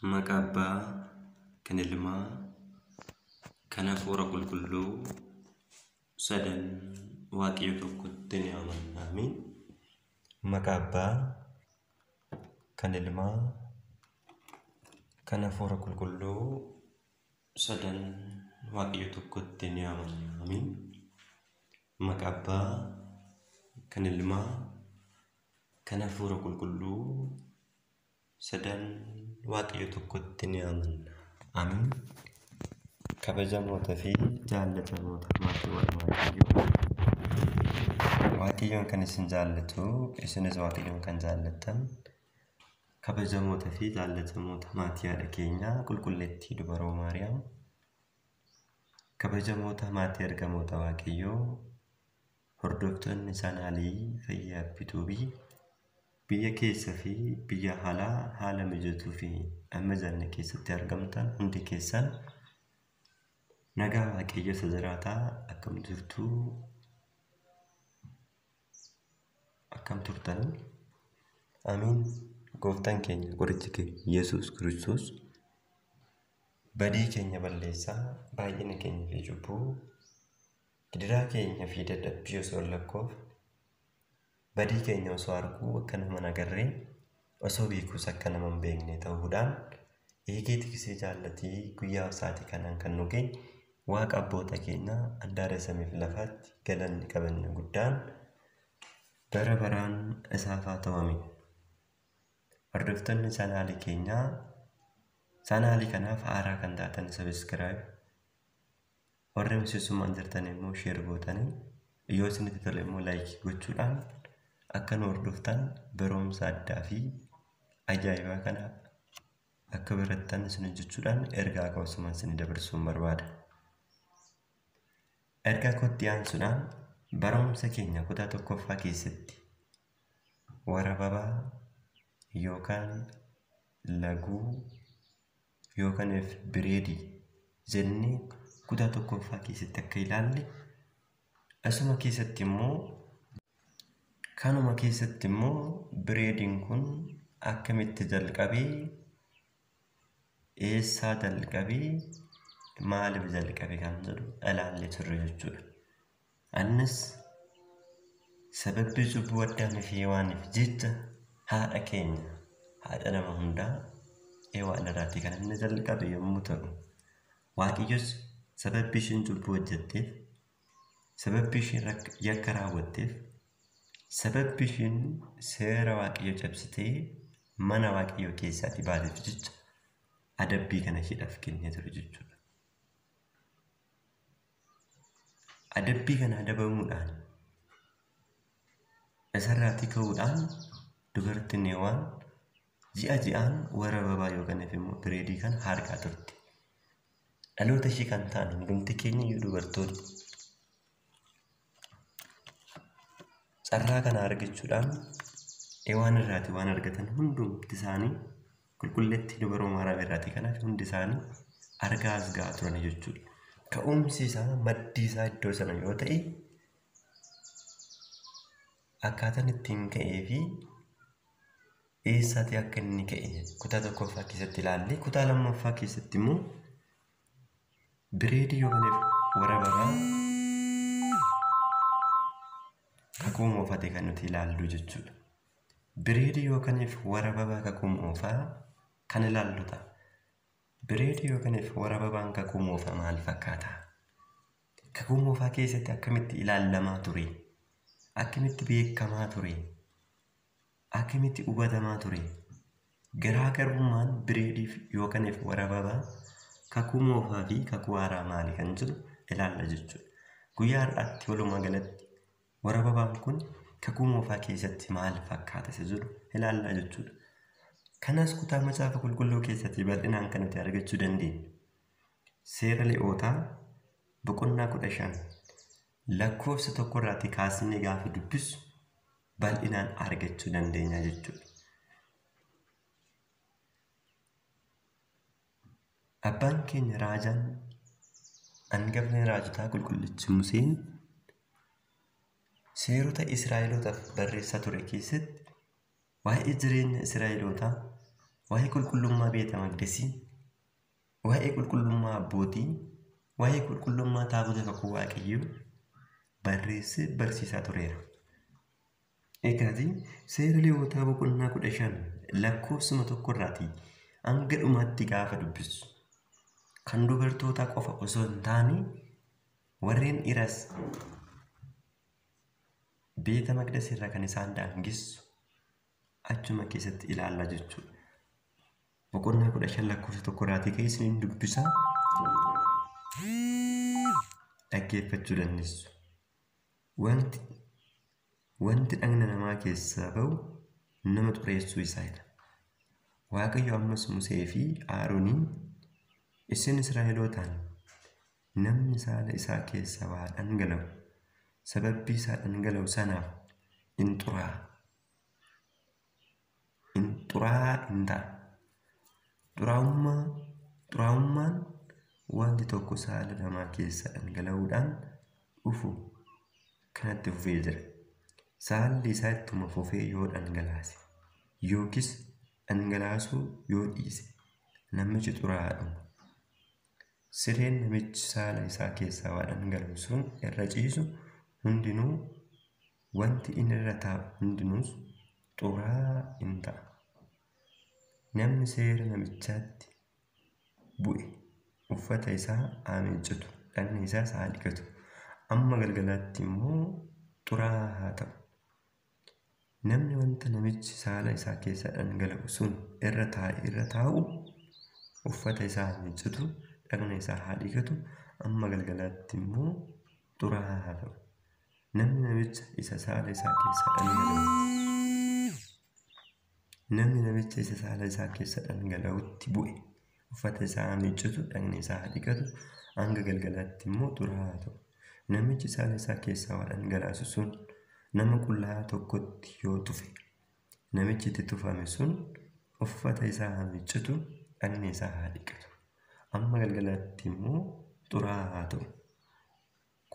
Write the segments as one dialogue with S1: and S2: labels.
S1: Maqaa Abbaa, kan Ilmaa, kan Hafuura Qulqulluu sadan Waaqayyo tokkotti ni amanna. Amiin. Maqaa Abbaa, kan Ilmaa, kan Hafuura Qulqulluu sadan Waaqayyo tokkotti ni amanna. Amiin. Maqaa Abbaa, kan Ilmaa, kan Hafuura Qulqulluu sadan Waaqayyo tokkotti ni amanna. Amiin. Kabajamoota fi jaallatamoota maatiiwwan Waaqayyoo, Waaqayyoon kan isin jaallatu, isinis Waaqayyoon kan jaallattan, kabajamoota fi jaallatamoota maatii haadha keenyaa qulqulleettii dubaroo Maariyaam, kabajamoota maatii ergamoota Waaqayyoo, hordoftoonni chaanaalii Fayyaa Abituubii, biyya keessa fi biyya alaa haala mijatuu fi amma janna keessatti argamtan hundi keessan nagaa Waaqayyo isa jiraataa akkam jirtu, akkam turtan? Amiin. Gooftaan keenya qorichi keenya Yesuus Kiristoos badii keenya balleessaa, baay'ina keenya fi cubbuu, gidiraa keenya fi dadhabbii osoo lakkoof, badii keenya osoo arguu akka nama nagarree, osoo beekuus akka nama hin beekne ta'uudhaan eegee tiksee jaallatii guyyaa isaatii kanaan kan nu geenye Waaqa abboota keenyaa handaara samiif lafaatti galanni qabanne guddaan bara baraan isaaf haa ta'u. Amiin. Hordoftoonni chaanaalii keenyaa, chaanaalii kanaaf haaraa kan taatan sabiskiraayib, warri misisumaan jirtan immoo sheer gootanii, yoo isinitti tole immoo laayikii gochuudhaan akka nu hordoftan barumsa addaa fi ajaa'ibaa kana akka barattan isin jechuudhaan ergaa qabsumaan isin dabarsuun barbaada. Ergaa kootti aansuudhaan barumsa keenya kutaa tokkoffaa keessatti warababaa yookaan laguu yookaan bireedii jennee kutaa tokkoffaa keessatti akka ilaalle, asuma keessatti immoo kanuma keessatti immoo bireediin kun akkamitti jalqabee, eessaa jalqabee, maaliif jalqabe kan jedhu ilaallee turre jechuudha. Annis sababbii cubbuu Addaamii fi Hewaaniif jecha haadha keenya, haadha nama hundaa Hewaan irraatii kan inni jalqabe yommuu ta'u, Waaqayyos sababbii ishiin cubbuu hojjetteef, sababbii ishiin yakka raawwatteef, sababbii ishiin seera Waaqayyoo cabsitee mana Waaqayyoo keessaatii baateef jecha adabbii kana isheedhaaf kennee ture jechuudha. Adabbii kana adabamuudhaan isarraatii ka'uudhaan dubartiin Hewaan ji'a ji'aan warababaa yookaan immoo bireedii kana harkaa turte. Dhaloota ishii kan ta'an hundumti keenya iyyuu dubartoonni carraa kana argachuudhaan Hewaan irraatii waan argatan hundumti isaanii qulqulleettii dubaroo Maariyaam irraatii kanaaf hundi isaanii argaa as ga'aa turan jechuudha. Ka'umsi isaa, maddi isaa iddoo sana yoo ta'e, akkaataan ittiin ka'ee fi eessaatti akka inni ka'e kutaa tokkoffaa keessatti ilaalle, kutaa lammaffaa keessatti immoo bireedii yookaan warababaa kakuu moofate kan nuti ilaallu jechuudha. Bireedii yookaan warababaa kakuu moofaa kan ilaallu ta'a. Bireedii yookaan warababaan kakuu moofaa maal fakkaata? Kakuu moofaa keessatti akkamitti ilaalamaa ture? Akkamitti beekamaa ture? Akkamitti hubatamaa ture? Garaagarummaan bireedii yookaan warababaa kakuu moofaa fi kakuu haaraa maali kan jiru ilaalla jechuudha. Guyyaa har'aatti walumaa galatti warababaan kun kakuu moofaa keessatti maal fakkaata isa jedhu ilaalla jechuudha. Kanas kutaa macaafa qulqulluu keessatti bal'inaan kan nuti argachuu dandeenya. Seera Lewwotaa boqonnaa 15 lakkoofsa 1 irraatii kaasnee gaafa dubbisu bal'inaan argachuu dandeenya jechuudha. Abbaan keenya raajaan hangafni raajotaa qulqullichi Museen seerota Israa'elootaaf barreessaa ture keessatti waa'ee jireenya Israa'elootaa waa'ee qulqullummaa beeta maqdisii, waa'ee qulqullummaa abbootii, waa'ee qulqullummaa taabota kakuu waaqayyoo barreessee barsiisaa tureera. Egaati seera Lewwotaa boqonnaa 15 lakkoofsuma tokkorraatii hanga dhumaatti gaafa dubbisu kan dubartootaa qofa osoo hin taane warreen dhiiras beeta maqdisii irraa kan isaan daangessu achuma keessatti ilaalla jechuudha. Boqonnaa 15 lakkoofsa tokkorraatii keessaniin dubbisa dhaggeeffachuu dandeessu. Wanti dhagna namaa keessaa ba'u nama xureessuu isaadha. Waaqayyo ammas Musee fi Arooniin isin Israa'elootaan namni saala isaa keessaa waa dhangala'u sababii isaa dhangala'u sanaaf in xuraa'aa hin ta'a. Xuraa'ummaan wanti tokko saala namaa keessaa dhangala'uudhaan dhufu kanatti fufee jira. Saalli isaa ittuma fufee yoo dhangalaase yookiis dhangalaasuu yoo dhiise namichi xuraa'aadhuma. Sireen namichi saala isaa keessaa waa dhangala'u sun irra ciisu hundinuu wanti inni irra taa'u hundinuus xuraa'aa in ta'a. Namni seera namichaatti bu'e uffata isaa haa miiccitu, dhagna isaas haa dhiqatu, amma galgalaatti immoo xuraa'aa haa ta'u. Namni wanta namichi saala isaa keessaa dhangala'u sun irra taa'u uffata isaa haa miiccitu, dhagna isaa haa dhiqatu, amma galgalaatti immoo xuraa'aa haa ta'u. Namni namicha isa saala isaa keessaa dhangala'utti bu'e uffata isaa haa miiccitu, dhagna isaa haa dhiqatu, hanga galgalaatti immoo xuraa'aa haa ta'u. Namichi saala isaa keessaa waa dhangalaasu sun nama qullaa'aa tokkotti yoo tufe namichi itti tufame sun uffata isaa haa miiccitu, dhagna isaa haa dhiqatu, amma galgalaatti immoo xuraa'aa haa ta'u.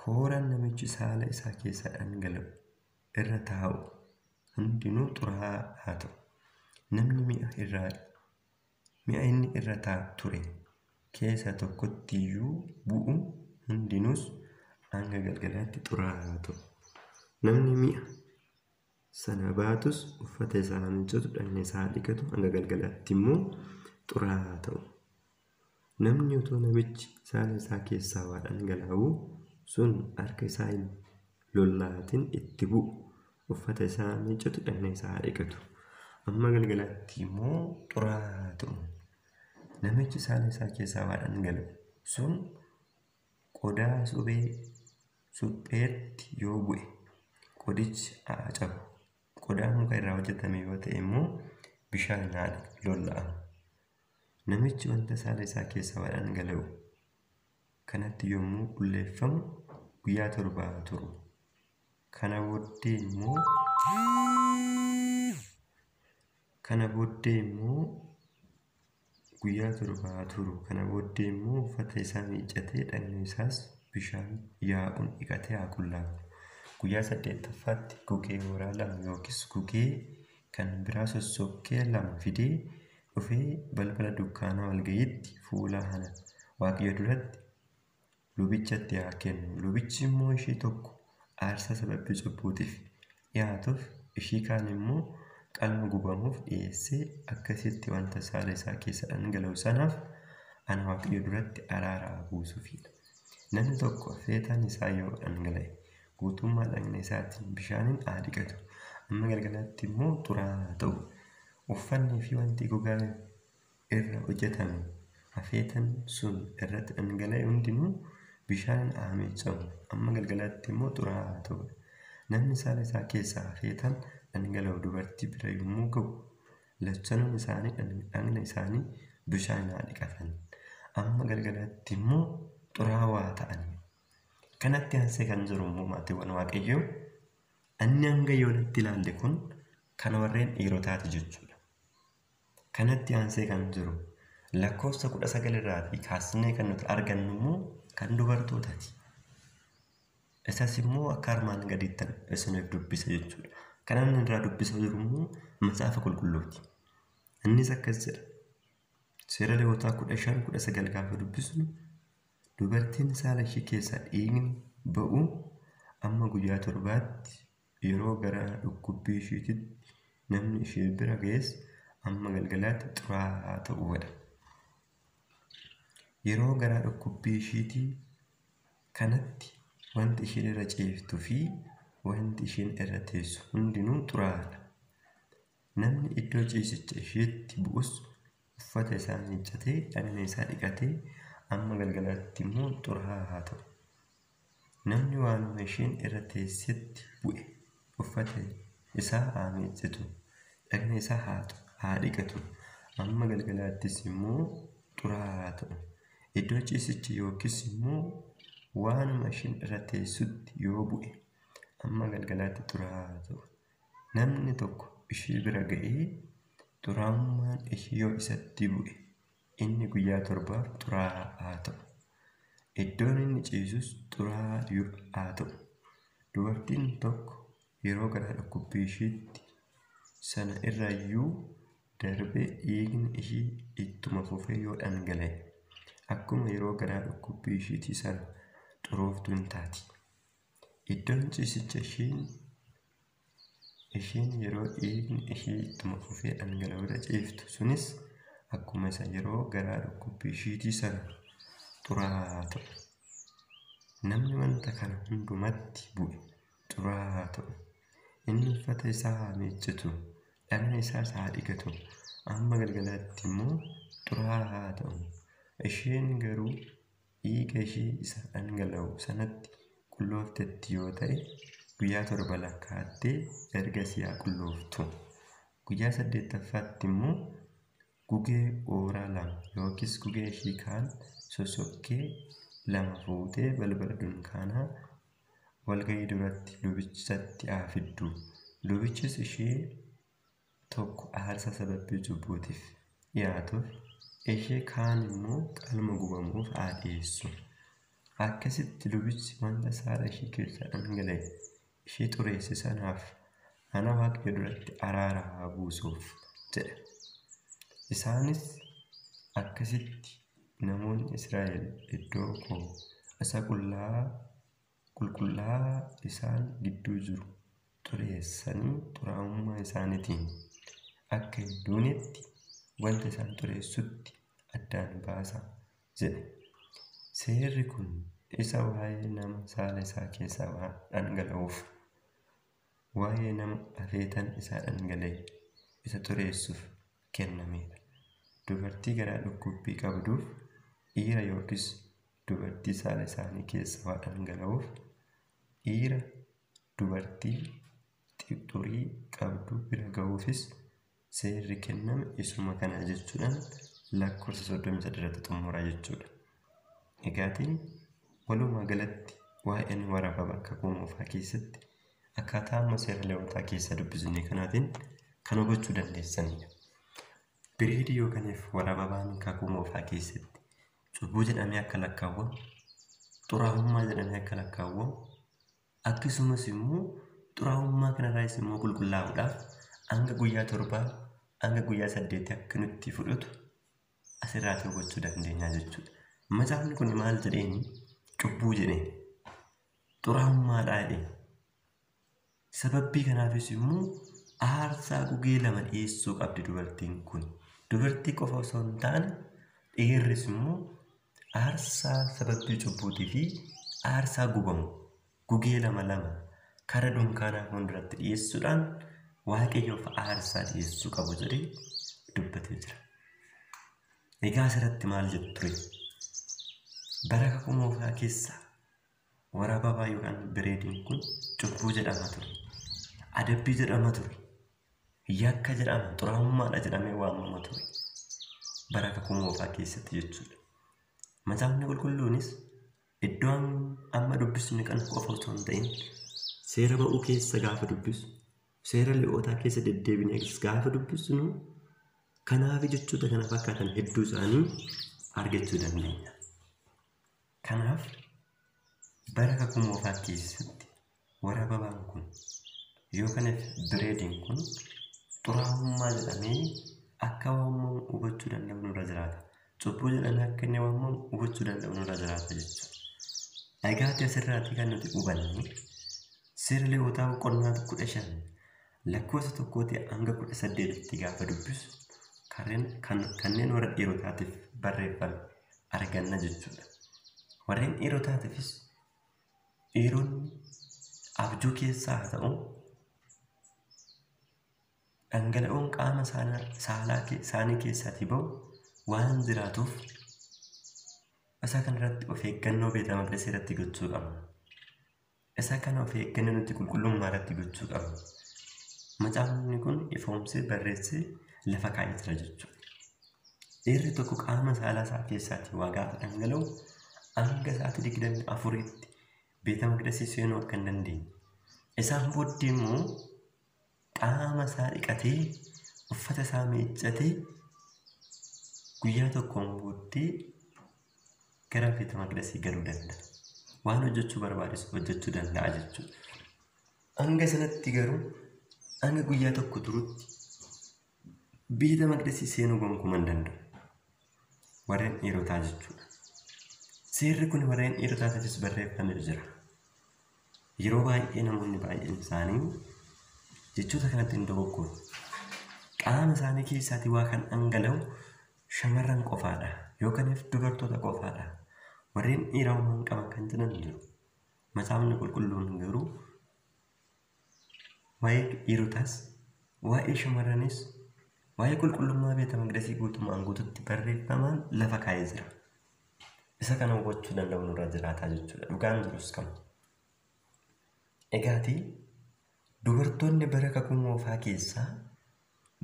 S1: Kooraan namichi saala isaa keessaa dhangala'u irra taa'u hundinuu xuraa'aa haa ta'u. Namni mi'a inni irra taa'u ture keessa tokkotti iyyuu bu'u hundinuus hanga galgalaatti xuraa'aa haa ta'u. Namni mi'a sana baatus uffata isaa haa miiccitu, dhagna isaa haa dhiqatu, hanga galgalaatti immoo xuraa'aa haa ta'u. Namni otoo namichi saala isaa keessaa waa dhangala'u sun harka isaa hin lollaatin itti bu'u uffata isaa haa miiccitu, dhagna isaa haa dhiqatu, amma galgalaatti immoo xuraa'aa haa ta'u. Namichi saala isaa keessaa waa dhangala'u sun qodaa supheetti yoo bu'e qodichi haa cabu. Qodaa muka irraa hojjetame yoo ta'e immoo bishaan haa lolla'amu. Namichi wanta saala isaa keessaa waa dhangala'u kanatti yommuu qulleeffamu guyyaa 7 haa turu. Kana booddee immoo guyyaa 7 haa turu. Kana booddee immoo uffata isaa miiccatee dhagna isaas bishaan yaa'uun dhiqatee haa qullaa'u. Guyyaa 8ffaatti gugee horaa 2 yookiis gugee kan biraa sossokkee 2 fidee dhufee balbala dukkaana walgayiitti fuula Waaqayyo duratti lubichatti haa kennu. Lubichi immoo ishii tokko aarsaa sababii cubbuutiif dhiyaatuuf, ishii kaan immoo qalma gubamuuf dhiyeessee akkasitti wanta saala isaa keessa dhangala'u sanaaf ana Waaqayyo duratti araara haa buusuufidha. Namni tokko afeetaan isaa yoo dhangala'e guutummaa dhagna isaatiin bishaaniin haa dhiqatu, amma galgalaatti immoo xuraa'aa haa ta'u. Uffannii fi wanti gogaa irra hojjetame afeetaan sun irratti dhangala'e hundinuu bishaaniin haa miiccamu, amma galgalaatti immoo xuraa'aa haa ta'u. Namni saala isaa keessaa afeetaan dhangala'u dubartii bira yommuu ga'u lachanuun isaanii dhagna isaanii bishaan haa dhiqatan, amma galgalaatti immoo xuraawaa ta'an. Kanatti aansee kan jiru immoo maatiiwwan Waaqayyoo inni hanga yoonatti ilaalle kun kan warreen dhiirotaati jechuudha. Kanatti aansee kan jiru lakkoofsa 19 irraatii kaasnee kan nuti argannu immoo kan dubartootaati. Isas immoo akka armaan gadiitti isiniif dubbisa jechuudha. Kan inni irraa dubbisaa jiru immoo macaafa qulqulluuti. Innis akkas jedha. Seera Lewwotaa 15:19 gaafa dubbisnu dubartiin saala ishee keessaa dhiigni ba'u amma guyyaa 7tti yeroo gara dhukkubbii isheetitti namni ishee bira ga'es amma galgalaatti xuraa'aa ta'uudha. Yeroo gara dhukkubbii isheetii kanatti wanti isheen irra ciiftuu fi wanti isheen irra teessu hundinuu xuraa'aadha. Namni iddoo ciisicha isheetti bu'us uffata isaa miiccatee dhagna isaa dhiqatee amma galgalaatti immoo xuraa'aa haa ta'u. Namni waanuma isheen irra teessetti bu'e uffata isaa haa miiccatu, dhagna isaa haa dhiqatu, amma galgalaattis immoo xuraa'aa haa ta'u. Iddoo ciisichi yookiis immoo waanuma isheen irra teessutti yoo bu'e amma galgalaatti xuraa'aa haa ta'u. Namni tokko ishee bira ga'ee xuraa'ummaan ishee yoo isatti bu'e inni guyyaa 7 xuraa'aa haa ta'u. Iddoon inni ciisus xuraa'aa haa ta'u. Dubartiin tokko yeroo gara dhukkubbii isheetti sana irrayyuu darbee dhiigni ishee ittuma fufee yoo dhangala'e akkuma yeroo gara dhukkubbii isheetii sana xurooftuu hin taati. Iddoon ciisicha isheen yeroo dhiigni ishee ittuma fufee dhangala'u irra ciiftu sunis akkuma isa yeroo gara dhukkubbii isheetii sana xuraa'aa haa ta'u. Namni wanta kana hundumatti bu'e xuraa'aa haa ta'u. Inni uffata isaa haa miiccatu, dhagna isaas haa dhiqatu, amma galgalaatti immoo xuraa'aa haa ta'u. Isheen garuu dhiiga ishee isa dhangala'u sanatti qullooftetti yoo ta'e guyyaa 7 lakkaattee ergasii haa qullooftu. Guyyaa 8ffaatti immoo gugee ooraa 2 yookiis gugee ishee kaan sosokkee 2 fuutee balbala dunkaanaa walga'ii duratti lubichatti haa fiddu. Lubichis ishee tokko aarsaa sababii cubbuutiif dhiyaatuuf, ishee kaan immoo qalma gubamuuf haa dhiyeessu. Akkasitti lubichi wanta saala ishee keessaa dhangala'e ishee xureesse sanaaf ana Waaqayyo duratti araara haa buusuuf jedha. Isaanis akkasitti namoonni Israa'el iddoo koo isa qulqullaa'aa isaan gidduu jiru xureessanii xuraa'ummaa isaaniitiin akka hin duunetti wanta isaan xureessutti addaan baasa jedhe. Seerri kun isa waa'ee nama saala isaa keessaa waan dhangala'uuf, waa'ee nama afeetan isaa dhangala'e isa xureessuuf kennameedha. Dubartii garaa dhukkubbii qabduuf, dhiira yookiis dubartii saala isaanii keessaa waan dhangala'uuf, dhiira dubartii xurii qabdu bira ga'uufis seerri kenname isuma kana jechuudhaan lakkoofsa 33 irratti xumura jechuudha. Egaatiin walumaa galatti waa'een waraabaa kakuu moofaa keessatti akkaataa amma seera Lewwotaa keessa dubbisne kanaatiin kan hubachuu dandeessanidha. Bireedii yookaaniif waraabaan kakuu moofaa keessatti cubbuu jedhamee akka lakkaawwamu, xuraa'ummaa jedhamee akka lakkaawwamu, akkasumas immoo xuraa'ummaa kanarraas immoo qulqullaa'uudhaaf hanga guyyaa 7 hanga guyyaa 8 akka nutti fudhatu asirraatti hubachuu dandeenya jechuudha. Macaafni kun maal jedheeni? Cubbuu jedheen, xuraa'ummaadhaa jedheen. Sababii kanaafis immoo aarsaa gugee 2 dhiyeessuu qabdi dubartiin kun. Dubartii qofa osoo hin taane dhiirris immoo aarsaa sababii cubbuutii fi aarsaa gubamu gugee 2 karaa dunkaanaa fuulduratti dhiyeessuudhaan Waaqayyoof aarsaa dhiyeessuu qabu jedhee dubbatee jira. Egaa asirratti maal jettu ture? Bara kakuu moofaa keessa waraabaa yookaan bireediin kun cubbuu jedhama ture, adabbii jedhama ture, yakka jedhama, xuraa'ummaadha jedhamee waamama ture bara kakuu moofaa keessatti jechuudha. Macaafni qulqulluunis iddoon amma dubbisnu kan qofa osoo hin ta'in seera ba'uu keessa gaafa dubbisu, seera Lewwotaa keessa deddeebinee gaafa dubbisnu kanaaf jechoota kana fakkaatan hedduu isaanii argachuu dandeenya. Kanaaf bara kakuu moofaa keessatti waraabaan kun yookaan bireediin kun xuraa'ummaa jedhamee akka waamamu hubachuu danda'u nurra jiraata. Cubbuu jedhamee akka inni waamamu hubachuu danda'u nurra jiraata jechuudha. Egaati asirraatti kan nuti hubanne seera Lewwotaa boqonnaa 15 lakkoofsa 1 hanga 18tti gaafa dubbisu kanneen warra dhiirotaatiif barreeffame arganna jechuudha. Warreen dhiirotaatiifis dhiironni abjuu keessaa haa ta'u dhangala'oon qaama saalaa isaanii keessaatii bahu waan jiraatuuf isa kanarratti of eeggannoo beeta maqdisii irratti gochuu qabna. Isa kana of eeggannoo nuti qulqullummaa irratti gochuu qabna. Macaafni kun ifoomsee barreessee lafa kaa'ee jira jechuudha. Dhiirri tokko qaama saalaa isaa keessaatii waa gaafa dhangala'u hanga sa'aatii 24tti beeta maqdisii seenuu akka hin dandeenye. Isaan booddee immoo qaama isaa dhiqatee uffata isaa miiccatee guyyaa tokkoon booddee gara beeta maqdisii galuu danda'a. Waan hojjechuu barbaadesu hojjechuu danda'a jechuudha. Hanga sanatti garuu hanga guyyaa tokko turutti beeta maqdisii seenuu gonkumaa hin danda'u. Warreen dhiirotaa jechuudha. Seerri kun warreen dhiirotaatiifis barreeffamee jira. Yeroo baay'ee namoonni baay'een isaanii jechoota kanatti hin dogoggoru. Qaama isaanii keessaatii waa kan dhangala'u shamarran qofaadha yookaan dubartoota qofaadha. Warreen dhiiraa uumaman qaban kan jiran jiru. Macaafni qulqulluun garuu waa'ee dhiirotaas, waa'ee shamarranis, waa'ee qulqullummaa beeta maqdisii guutummaan guututti barreeffamaan lafa kaa'ee jira. Isa kana hubachuu danda'u nurra jiraataa jechuudha. Dhugaan jirus kana. Egaati dubartoonni bara kakuu moofaa keessaa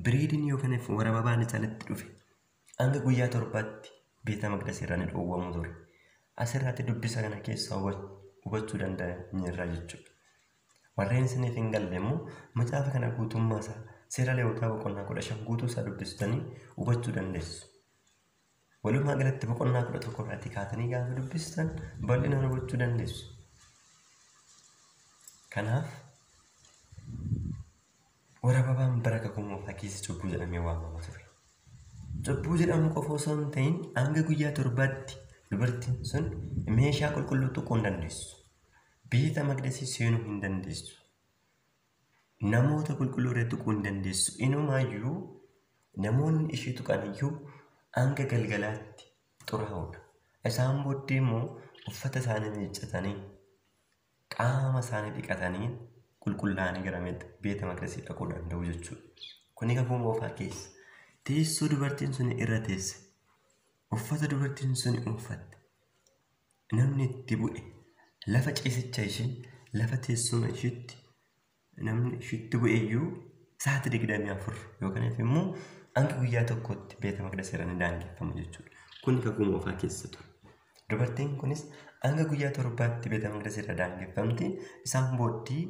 S1: biriidiin yookaan warra babaan isaanitti dhufe hanga guyyaa 7tti beeta maqdisii irraa ni dhoowwamu ture. Asirratti dubbisa kana keessaa hubachuu danda'eerra jechuudha. Warreen isiniif hin galle immoo macaafa kana guutummaa isaa seera Lewwotaa boqonnaa 15 guutuu isaa dubbistanii hubachuu dandeessu. Walumaa galatti boqonnaa 11 irratti kaatanii gaafa dubbistan bal'inaan hubachuu dandeessu. Kanaaf warra babaan bara kakuu moofaa keessa cubbuu jedhamee waamama ture. Cubbuu jedhamu qofa osoo hin ta'in hanga guyyaa 7tti dubartiin sun meeshaa qulqulluu tuquu hin dandeessu. Beeta maqdisii seenuu hin dandeessu. Namoota qulqulluu irra tuquu hin dandeessu. Inumaayyuu namoonni ishee tuqaniyyuu hanga galgalaatti xuraa'uudha. Isaan booddee immoo uffata isaanii miiccatanii qaama isaanii dhiqatanii qulqullaa'anii gara beeta maqdisii dhaquu danda'u jechuudha. Kuni kakuu moofaa keessa. Teessoo dubartiin sun irra teesse. Uffata dubartiin sun uffatte. Namni itti bu'e. Lafa ciisicha ishee lafa teessuma isheetti namni isheetti bu'eeyyuu sa'aatii 24 yookaan immoo hanga guyyaa tokkotti beeta maqdisii irra ni daangeffamu jechuudha. Kun kakuu moofaa keessa ture. Dubartiin kunis hanga guyyaa 7tti beeta maqdisii irra daangeffamti. Isaan booddee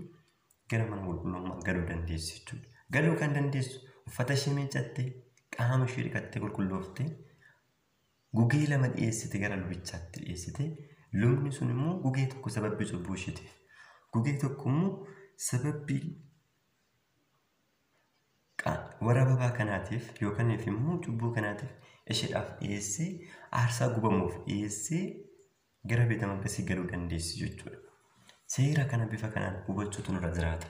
S1: gara mana qulqullummaa galuu dandeessu jechuudha. Galuu kan dandeessu uffata ishee miiccattee qaama ishee dhiqattee qulqullooftee gugee 2 dhiyeessite gara lubichaatti dhiyeessite. Lubni sun immoo gugee tokko sababii cubbuu isheetiif, gugee tokko immoo sababii warra babaa kanaatiif yookaan immoo cubbuu kanaatiif isheedhaaf dhiyeessee aarsaa gubamuuf dhiyeessee gara beeta maqdisii galuu dandeessi jechuudha. Seera kana bifa kanaan hubachuutu nurra jiraata.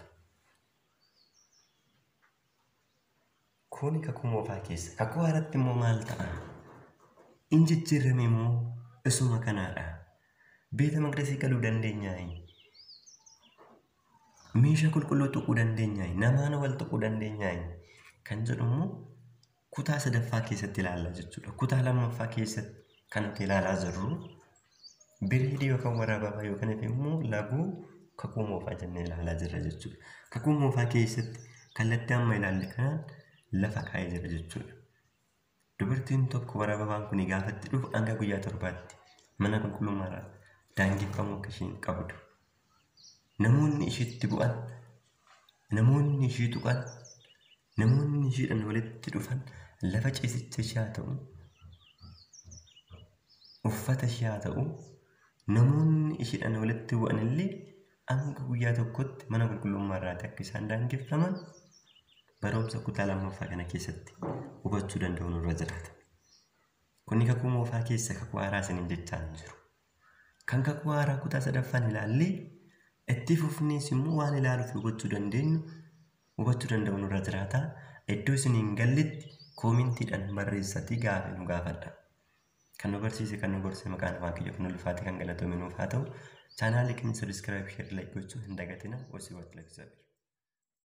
S1: Kuni kakuu moofaa keessa. Kakuu haaraatti immoo maal ta'a? In jijjiirame immoo isuma kanaadha. Beeta maqdisii galuu dandeenyaayi. Meeshaa qulqulluu tuquu dandeenyaayi. Namaan wal tuquu dandeenyaayi. Kan jedhu immoo kutaa 3ffaa keessatti ilaalla jechuudha. Kutaa 2ffaa keessatti kan nuti ilaalaa jirru biriidii yookaan waraabaa yookaan immoo laguu kakuu moofaa jennee ilaalaa jirra jechuudha. Kakuu moofaa keessatti kallattii amma ilaalle kanaan lafa kaa'ee jira jechuudha. Dubartiin tokko waraabaan kun gaafatti dhufu hanga guyyaa 7tti mana qulqullummaa daangeffamuu akka isheen qabdu. Namoonni isheetti bu'an, namoonni ishee tuqan, namoonni isheedhaan walitti dhufan lafa ciisicha ishee haa ta'u, uffata ishee haa ta'u, namoonni isheedhaan walitti bu'an illee hanga guyyaa tokkotti mana qulqullummaa irraatti akka isaan daangeffaman barumsa kutaa lammaffaa kana keessatti hubachuu danda'u nurra jiraata. Kunni kakuu moofaa keessa kakuu haaraa isiniin jechaa hin jiru. Kan kakuu haaraa kutaa sadaffaan ilaallee itti fufnees immoo waan ilaaluuf hubachuu danda'u nurra jiraata. Iddoo isiniin galletti koomintiidhaan barreessatii gaafa nu gaafadha. Kan nu barsiise kan nu gorsee maqaan Waaqayyoo kan ulfaate kan galatoomi nuuf haa ta'u. Chaanaalii keenya sabiskiraayib, sheer, laayik gochuu hin dagatinaa. Wasii waqtii lakkisabira.